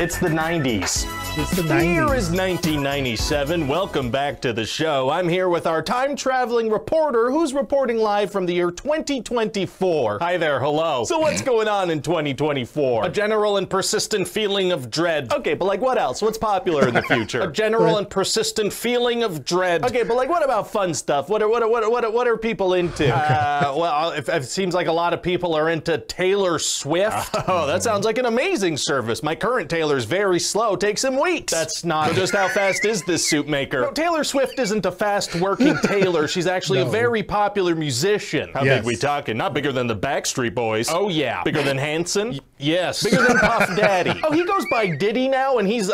It's the 90s. It's the 90s. The year is 1997. Welcome back to the show. I'm here with our time-traveling reporter who's reporting live from the year 2024. Hi there, hello. So what's going on in 2024? A general and persistent feeling of dread. Okay, but like what else? What's popular in the future? A general and persistent feeling of dread. Okay, but like what about fun stuff? What are people into? Well, it seems like a lot of people are into Taylor Swift. Oh, that sounds like an amazing service. My current Taylor's very slow. Takes him weeks. That's not just how fast is this suit maker. No, Taylor Swift isn't a fast-working Taylor. She's actually a very popular musician. How big we talking? Not bigger than the Backstreet Boys. Oh yeah. Bigger than Hanson? Yes. Bigger than Puff Daddy. Oh, he goes by Diddy now, and he's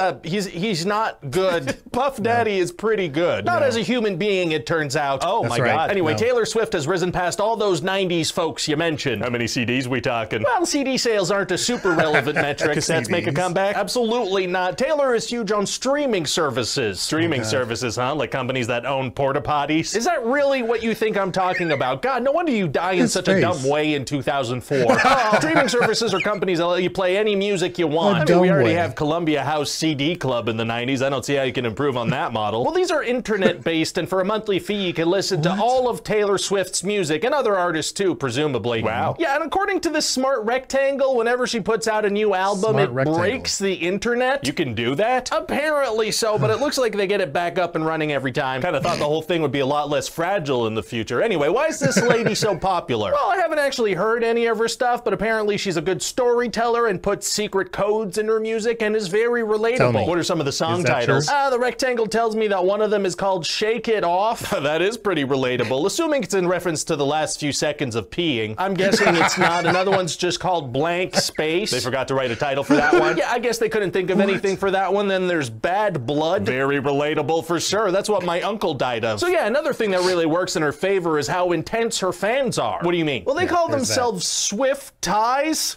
not good. Puff Daddy is pretty good. Not as a human being, it turns out. Oh my God. Anyway, Taylor Swift has risen past all those 90s folks you mentioned. How many CDs we talking? Well, CD sales aren't a super relevant metric. That's make a comeback? Absolutely not. Taylor is huge on streaming services. Streaming services, huh? Like companies that own porta potties? Is that really what you think I'm talking about? God, no wonder you die in such a dumb way in 2004. Streaming services are companies that let you play any music you want. I mean, we already have Columbia House CD Club in the 90s. I don't see how you can improve on that model. Well, these are internet-based, and for a monthly fee, you can listen to all of Taylor Swift's music, and other artists too, presumably. Wow. Yeah, and according to this smart rectangle, whenever she puts out a new album, it breaks the internet. You can do that? Apparently so, but it looks like they get it back up and running every time. Kind of thought the whole thing would be a lot less fragile in the future. Anyway, why is this lady so popular? Well, I haven't actually heard any of her stuff, but apparently she's a good storyteller and puts secret codes in her music and is very relatable. What are some of the song titles? The rectangle tells me that one of them is called Shake It Off. That is pretty relatable, assuming it's in reference to the last few seconds of peeing. I'm guessing it's not. Another one's just called Blank Space. They forgot to write a title for that one. Yeah, I guess they couldn't think of anything for that one. Then there's Bad Blood. Very relatable for sure. That's what my uncle died of. So yeah, another thing that really works in her favor is how intense her fans are. What do you mean? Well, they call themselves swifties.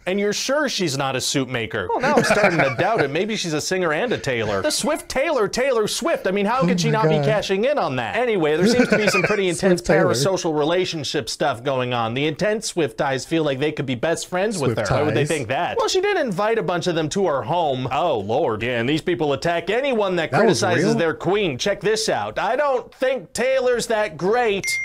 And you're sure she's not a suit maker? Well, now I'm starting to doubt it. Maybe she's a singer and a tailor. The Swift Taylor, Taylor Swift. I mean, how could she not be cashing in on that? Anyway, there seems to be some pretty intense parasocial relationship stuff going on. The intense Swifties feel like they could be best friends with her. Why would they think that? Well, she did invite a bunch of them to her home. Oh, Lord. Yeah, and these people attack anyone that criticizes their queen. Check this out. I don't think Taylor's that great.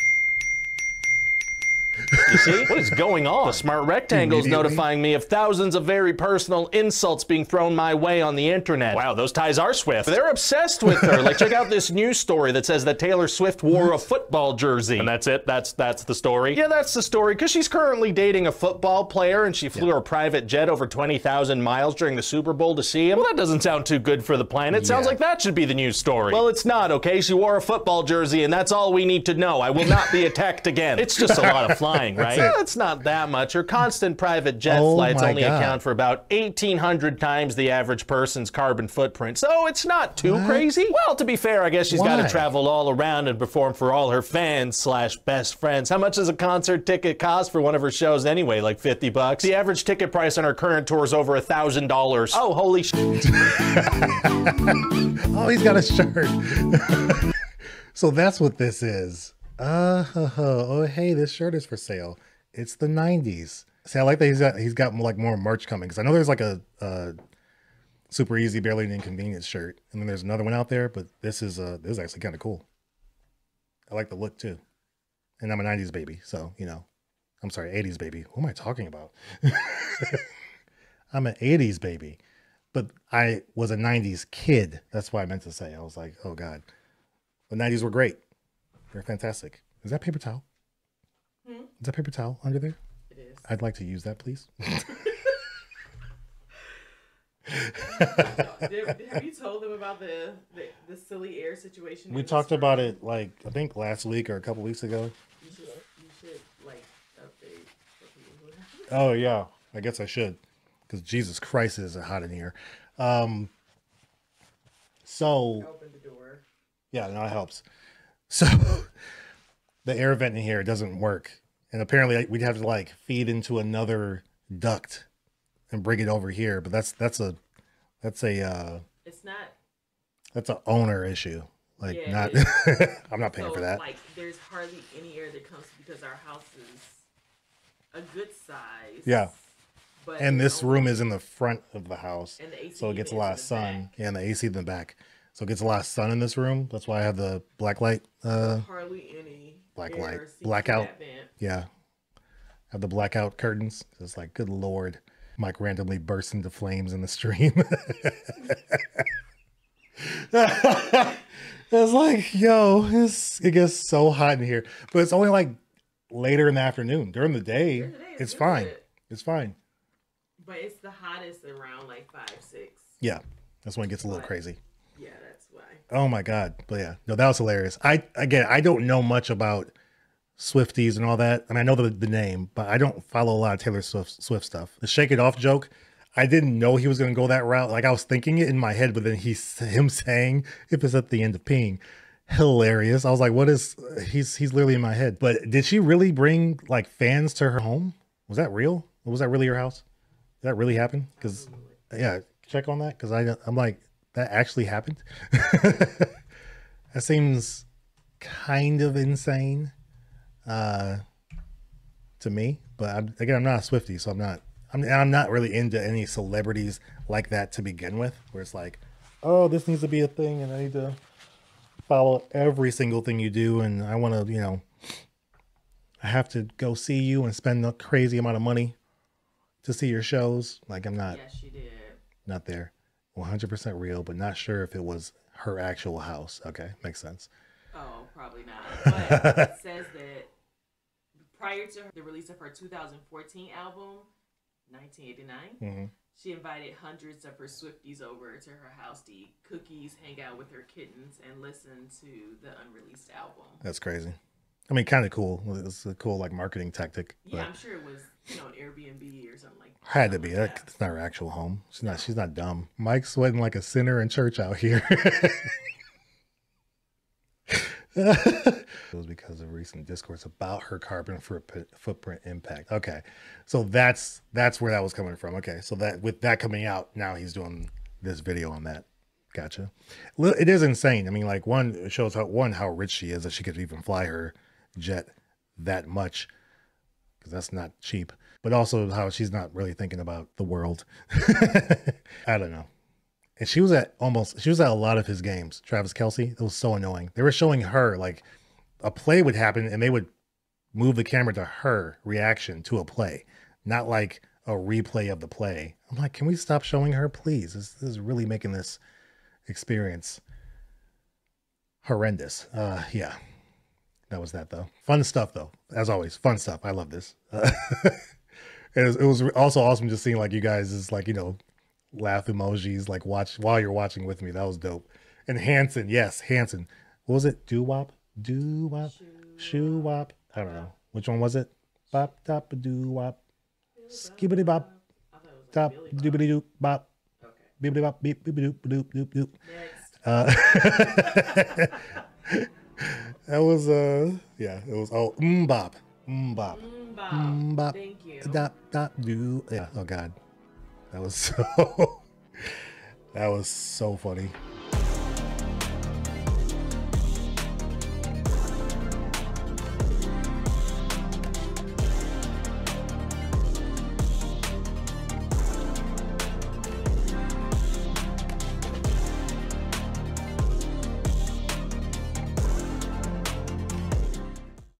You see? What is going on? The smart rectangle's notifying me of thousands of very personal insults being thrown my way on the internet. Wow, those ties are Swift. They're obsessed with her. Like, check out this news story that says that Taylor Swift wore a football jersey. And that's it? That's the story? Yeah, that's the story, because she's currently dating a football player, and she flew her private jet over 20,000 miles during the Super Bowl to see him. Well, that doesn't sound too good for the planet. Sounds like that should be the news story. Well, it's not, okay? She wore a football jersey, and that's all we need to know. I will not be attacked again. It's just a lot of flying, right? It's not that much. Her constant private jet flights only account for about 1,800 times the average person's carbon footprint, so it's not too crazy. Well, to be fair, I guess she's got to travel all around and perform for all her fans / best friends. How much does a concert ticket cost for one of her shows anyway? Like 50 bucks? The average ticket price on her current tour is over $1,000. Oh, holy shit. Oh, he's got a shirt. So that's what this is. Oh, hey, this shirt is for sale. It's the 90s. See, I like that he's got like more merch coming, because I know there's like a super easy, barely an inconvenience shirt, and then there's another one out there, but this is actually kind of cool. I like the look too, and I'm a 90s baby, so you know, I'm sorry, 80s baby. What am I talking about? I'm an 80s baby, but I was a 90s kid. That's what I meant to say. I was like, oh God, the 90s were great. They're fantastic. Is that paper towel? Is that paper towel under there? It is. I'd like to use that, please. Have you told them about the silly air situation? We talked about it, like, I think last week or a couple weeks ago. You should like update for people who Oh yeah, I guess I should, because Jesus Christ is it hot in here. So open the door. Yeah, no, it helps. So the air vent in here doesn't work, and apparently we'd have to like feed into another duct and bring it over here. But that's a it's not. That's an owner issue. Like, yeah, not. I'm not paying for that. Like, there's hardly any air that comes because our house is a good size. Yeah. But And it's this only- room is in the front of the house, And the AC so it gets a lot of units in the sun. back. Yeah, and the AC in the back, so it gets a lot of sun in this room. That's why I have the black light. hardly any Black air light. seeps through Blackout. that vent. Yeah, I have the blackout curtains. It's like, good lord, Mike randomly bursts into flames in the stream. It's like, yo, it gets so hot in here, but it's only like later in the afternoon. During the day, During the day, it's good. fine. It's fine. But it's the hottest around like 5, 6. Yeah, that's when it gets a little But- crazy. Yeah, that's why. Oh my god! But yeah, no, that was hilarious. I don't know much about Swifties and all that, and I know the name, but I don't follow a lot of Taylor Swift stuff. The Shake It Off joke, I didn't know he was gonna go that route. Like I was thinking it in my head, but then him saying if it's at the end of peeing, hilarious. I was like, what is? He's literally in my head. But did she really bring like fans to her home? Was that real? Was that really your house? Did that really happen? Because yeah, check on that because I'm like, that actually happened. That seems kind of insane to me, but I'm not a Swiftie, so I'm not really into any celebrities like that to begin with, where it's like, oh, this needs to be a thing and I need to follow every single thing you do, and I want to, I have to go see you and spend a crazy amount of money to see your shows. Like I'm not Yes, she did. not there. 100% real, but not sure if it was her actual house. Okay, makes sense. Oh, probably not. But it says that prior to the release of her 2014 album, 1989, she invited hundreds of her Swifties over to her house to eat cookies, hang out with her kittens, and listen to the unreleased album. That's crazy. I mean, kind of cool. It's a cool like marketing tactic. Yeah, but I'm sure it was, an Airbnb or something like that. had to be. That's not her actual home. She's not dumb. Mike's sweating like a sinner in church out here. It was because of recent discourse about her carbon footprint impact. Okay, so that's where that was coming from. Okay, so that with that coming out, now he's doing this video on that. Gotcha. It is insane. I mean, like it shows how rich she is that she could even fly her jet that much, because that's not cheap. But also how she's not really thinking about the world. I don't know. And she was at a lot of his games. Travis Kelce. It was so annoying. They were showing her like a play would happen and they would move the camera to her reaction to a play, not like a replay of the play. I'm like, can we stop showing her, please? This is really making this experience horrendous. Yeah, that was that though. Fun stuff though, as always. Fun stuff. I love this. It was also awesome just seeing like you guys is like, laugh emojis, like watch while you're watching with me. That was dope. And Hanson, yes, Hanson. What was it? Doo wop, shoo wop. I don't know which one was it. Bop top doo wop, skibbity bop, top doobity doop bop, bibbity bop beep boop doop doop doop doop. That was yeah, it was bop, bop, bop. Thank you. Dop dop do. Yeah. Oh god, that was so funny.